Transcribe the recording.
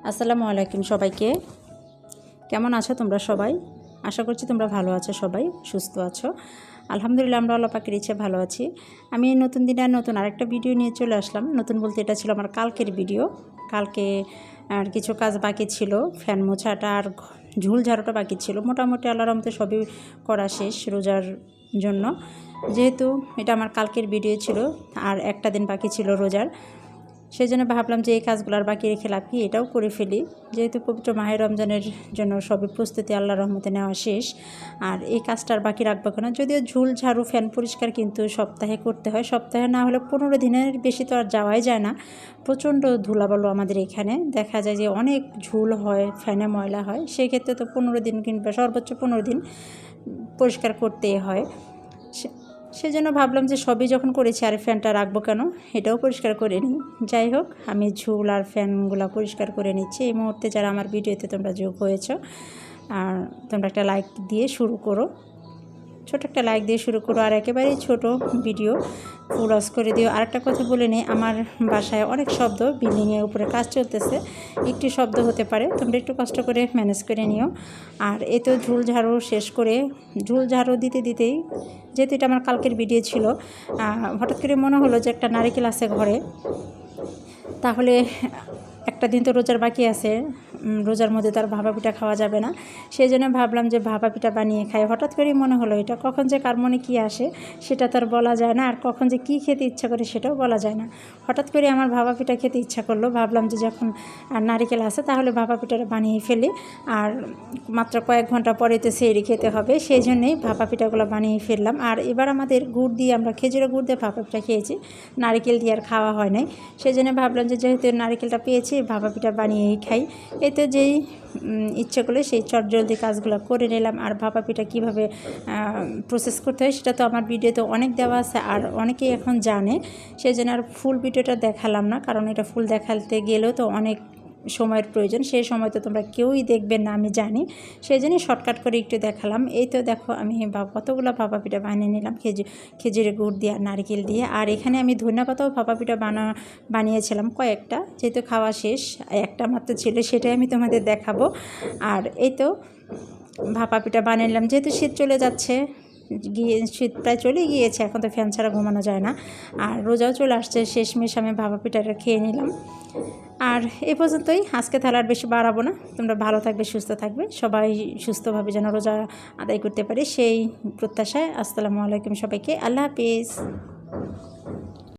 আসসালামু আলাইকুম সবাইকে। কেমন আছো তোমরা সবাই? আশা করছি তোমরা ভালো আছো, সবাই সুস্থ আছো। আলহামদুলিল্লাহ, আমরা আল্লাহ পাকের ইচ্ছে ভালো আছি। আমি নতুন দিনে নতুন আরেকটা ভিডিও নিয়ে চলে আসলাম। নতুন বলতে এটা ছিল আমার কালকের ভিডিও। কালকে আর কিছু কাজ বাকি ছিল, ফ্যান মোছাটা আর ঝুল ঝাড়ুটা বাকি ছিল। মোটামুটি আল্লাহর রহমতে সবই করা শেষ রোজার জন্য। যেহেতু এটা আমার কালকের ভিডিও ছিল আর একটা দিন বাকি ছিল রোজার, সেই জন্য ভাবলাম যে এই কাজগুলো আর বাকি রেখে লাভ কি, এটাও করে ফেলি। যেহেতু পবিত্র মাহে রমজানের জন্য সবই প্রস্তুতি আল্লাহর রহমতে নেওয়া শেষ, আর এই কাজটা আর বাকি রাখবো কেন। যদিও ঝুল ঝাড়ু ফ্যান পরিষ্কার কিন্তু সপ্তাহে করতে হয়, সপ্তাহে না হলে 15 দিনের বেশি তো আর যাওয়াই যায় না। প্রচণ্ড ধুলাবালু আমাদের এখানে, দেখা যায় যে অনেক ঝুল হয়, ফ্যানে ময়লা হয়। সেক্ষেত্রে তো 15 দিন কিংবা সর্বোচ্চ 15 দিন পরিষ্কার করতেই হয়। সেজন্য ভাবলাম যে সবই যখন করেছি আর ফ্যানটা রাখবো কেন, এটাও পরিষ্কার করে নিই। যাই হোক, আমি ঝুল আর ফ্যানগুলো পরিষ্কার করে নিচ্ছি। এই মুহূর্তে যারা আমার ভিডিওতে তোমরা যোগ হয়েছো, আর তোমরা একটা লাইক দিয়ে শুরু করো, ছোটো একটা লাইক দিয়ে শুরু করো, আর একেবারেই ছোট ভিডিও ফুল অস করে দিও। আর একটা কথা বলে নিই, আমার বাসায় অনেক শব্দ, বিল্ডিংয়ের উপরে কাজ চলতেছে, একটু শব্দ হতে পারে, তোমরা একটু কষ্ট করে ম্যানেজ করে নিও। আর এ তো ঝুল ঝাড়ু শেষ করে, ঝুল ঝাড়ু দিতে দিতেই, যেহেতু এটা আমার কালকের ভিডিও ছিল, হঠাৎ করে মনে হলো যে একটা নারিকেল আছে ঘরে, তাহলে একটা দিন তো রোজার বাকি আছে, রোজার মধ্যে তার ভাপা পিঠা খাওয়া যাবে না। সেই জন্য ভাবলাম যে ভাপা পিঠা বানিয়ে খাই। হঠাৎ করেই মনে হলো এটা, কখন যে কার মনে কী আসে সেটা তো আর বলা যায় না, আর কখন যে কী খেতে ইচ্ছা করে সেটাও বলা যায় না। হঠাৎ করে আমার ভাপা পিঠা খেতে ইচ্ছা করলো, ভাবলাম যে যখন নারিকেল আছে তাহলে ভাপা পিঠাটা বানিয়ে ফেলি, আর মাত্র কয়েক ঘন্টা পরে তো সেহরি খেতে হবে, সেই জন্যেই ভাপা পিঠাগুলো বানিয়ে ফেললাম। আর এবার আমাদের গুড় দিয়ে, আমরা খেজুরের গুড় দিয়ে ভাপা পিঠা খেয়েছি, নারিকেল দিয়ে আর খাওয়া হয় নাই। সেই জন্য ভাবলাম যে যেহেতু নারিকেলটা পেয়েছি, ভাপা পিঠা বানিয়েই খাই। এতে যেই ইচ্ছে করলে সেই চটজলদি কাজগুলো করে নিলাম। আর ভাপা পিঠা কীভাবে প্রসেস করতে হয় সেটা তো আমার ভিডিওতে অনেক দেওয়া আছে, আর অনেকেই এখন জানে। সেই জন্য আর ফুল ভিডিওটা দেখালাম না, কারণ এটা ফুল দেখাতে গেলেও তো অনেক সময়ের প্রয়োজন, সেই সময় তো তোমরা কেউই দেখবেন না আমি জানি। সেই জন্যই শর্টকাট করে একটু দেখালাম। এই তো দেখো, আমি কতগুলো ভাপা পিঠা বানিয়ে নিলাম খেজুরের গুড় দিয়ে আর নারকেল দিয়ে। আর এখানে আমি ধন্যপাতাও ভাপা পিঠা বানিয়েছিলাম কয়েকটা, যেহেতু খাওয়া শেষ, একটা মাত্র ছিল, সেটাই আমি তোমাদের দেখাবো। আর এই তো ভাপা পিঠা বানালাম, যেহেতু শীত চলে যাচ্ছে, শীত প্রায় চলে গিয়েছে, এখন তো ফ্যান ছাড়া ঘুমানো যায় না, আর রোজাও চলে আসছে, শেষমেশ আমি ভাপা পিঠাটা খেয়ে নিলাম। আর এ পর্যন্তই, আজকে তাহলে আর বেশি বাড়াবো না। তোমরা ভালো থাকবে, সুস্থ থাকবে, সবাই সুস্থভাবে যেন রোজা আদায় করতে পারে সেই প্রত্যাশায়। আসসালামু আলাইকুম সবাইকে, আল্লাহ হাফিজ।